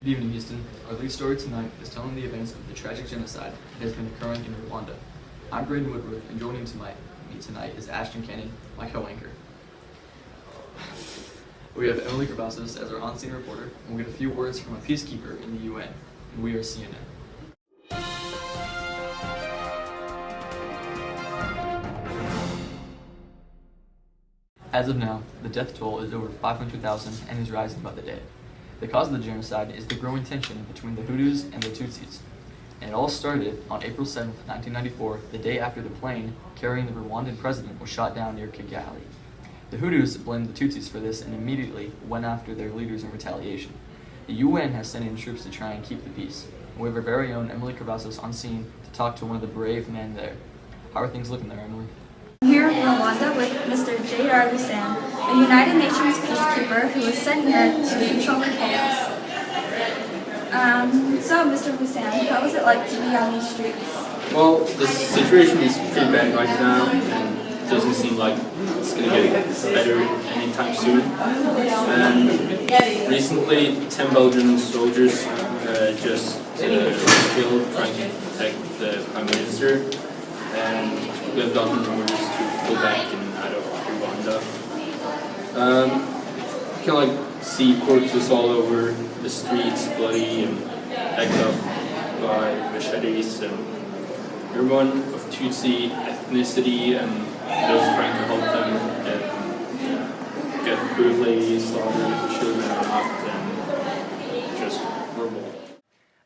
Good evening, Houston. Our lead story tonight is telling the events of the tragic genocide that has been occurring in Rwanda. I'm Braden Woodworth, and joining me tonight is Ashton Cannon, my co-anchor. We have Emily Cavazos as our on-scene reporter, and we get a few words from a peacekeeper in the UN, and we are CNN. As of now, the death toll is over 500,000 and is rising by the day. The cause of the genocide is the growing tension between the Hutus and the Tutsis. And it all started on April 7, 1994, the day after the plane carrying the Rwandan president was shot down near Kigali. The Hutus blamed the Tutsis for this and immediately went after their leaders in retaliation. The UN has sent in troops to try and keep the peace. We have our very own Emily Cavazos on scene to talk to one of the brave men there. How are things looking there, Emily? I'm here in Rwanda with Mr. J.R. Lusan, a United Nations peacekeeper who was sent here to control the chaos. So, Mr. Lusan, how was it like to be on these streets? Well, the situation is pretty bad right now, and it doesn't seem like it's going to get better anytime soon. And recently, 10 Belgian soldiers just killed trying to protect the Prime Minister, and we have gotten orders to pull back and out of Rwanda. You can see corpses all over the streets, bloody and egged up by machetes, and everyone of Tutsi ethnicity and those trying to help them get brutally slaughtered, children are knocked, and just horrible.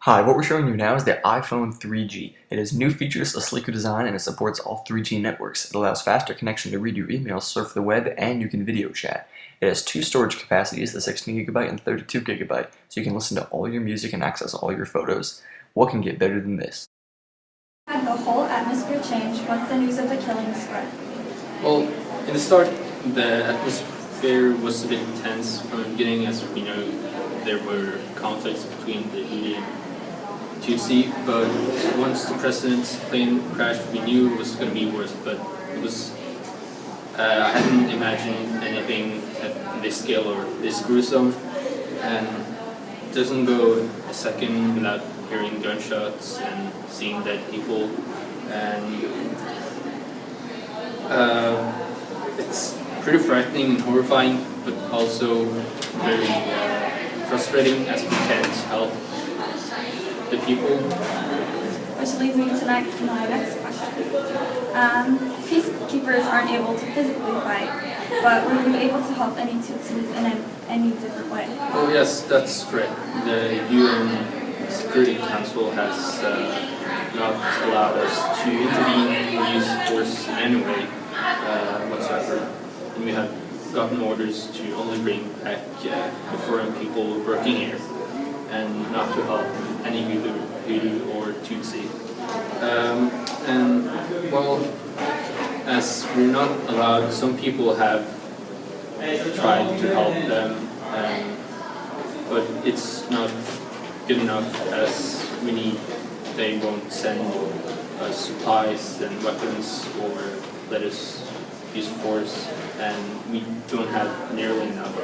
Hi, what we're showing you now is the iPhone 3G. It has new features, a sleeker design, and it supports all 3G networks. It allows faster connection to read your emails, surf the web, and you can video chat. It has two storage capacities, the 16GB and 32GB, so you can listen to all your music and access all your photos. What can get better than this? Had the whole atmosphere change once the news of the killing spread. Well, in the start, the atmosphere was a bit tense from the beginning, as we know there were conflicts between the Hutu and Tutsi, but once the president's plane crashed, we knew it was going to be worse, but it was I hadn't imagined anything at this scale or this gruesome, and it doesn't go a second without hearing gunshots and seeing dead people, and it's pretty frightening and horrifying, but also very frustrating as we can't help the people. Which leads me tonight to my next question. Peacekeepers aren't able to physically fight, but were you able to help any Tutsis in any different way? Oh yes, that's correct. The UN Security Council has not allowed us to intervene or use force in any way whatsoever. And we have gotten orders to only bring back the foreign people working here and not to help any Hutu or Tutsi. And well, as we're not allowed, some people have tried to help them, but it's not good enough as we need. They won't send us supplies and weapons or let us use force, and we don't have nearly enough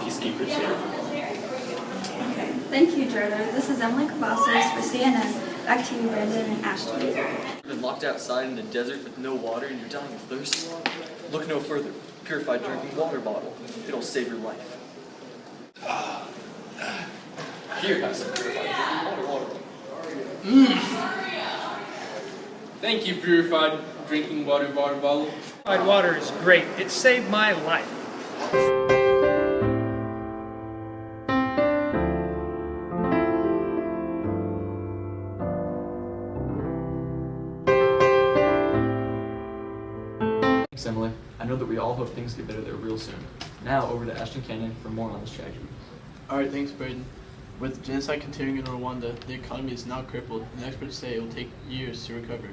peacekeepers here. Okay. Thank you, Jordan. This is Emily Cavazos for CNN. Back to you, Brandon and Ashton. You've been locked outside in the desert with no water and you're dying of thirst? Look no further. Purified drinking water bottle. It'll save your life. Here, have some purified drinking water. Thank you, purified drinking water bottle. Purified water is great. It saved my life. Thanks, Emily. I know that we all hope things get better there real soon. Now, over to Ashton Cannon for more on this tragedy. Alright, thanks, Braden. With genocide continuing in Rwanda, the economy is now crippled, and experts say it will take years to recover.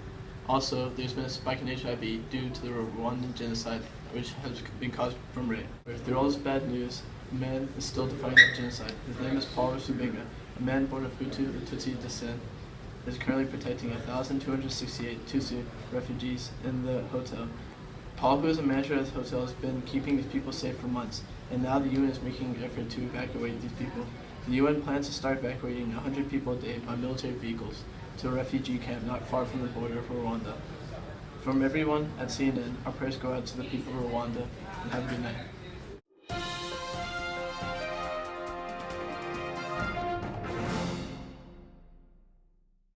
Also, there's been a spike in HIV due to the Rwandan genocide, which has been caused from rape. Through all this bad news, a man is still defying the genocide. His name is Paul Rusubinga, a man born of Hutu and Tutsi descent, is currently protecting 1,268 Tutsi refugees in the hotel. Paul, who is a manager at the hotel, has been keeping these people safe for months. and now the UN is making an effort to evacuate these people. The UN plans to start evacuating 100 people a day by military vehicles to a refugee camp not far from the border of Rwanda. From everyone at CNN, our prayers go out to the people of Rwanda, and have a good night.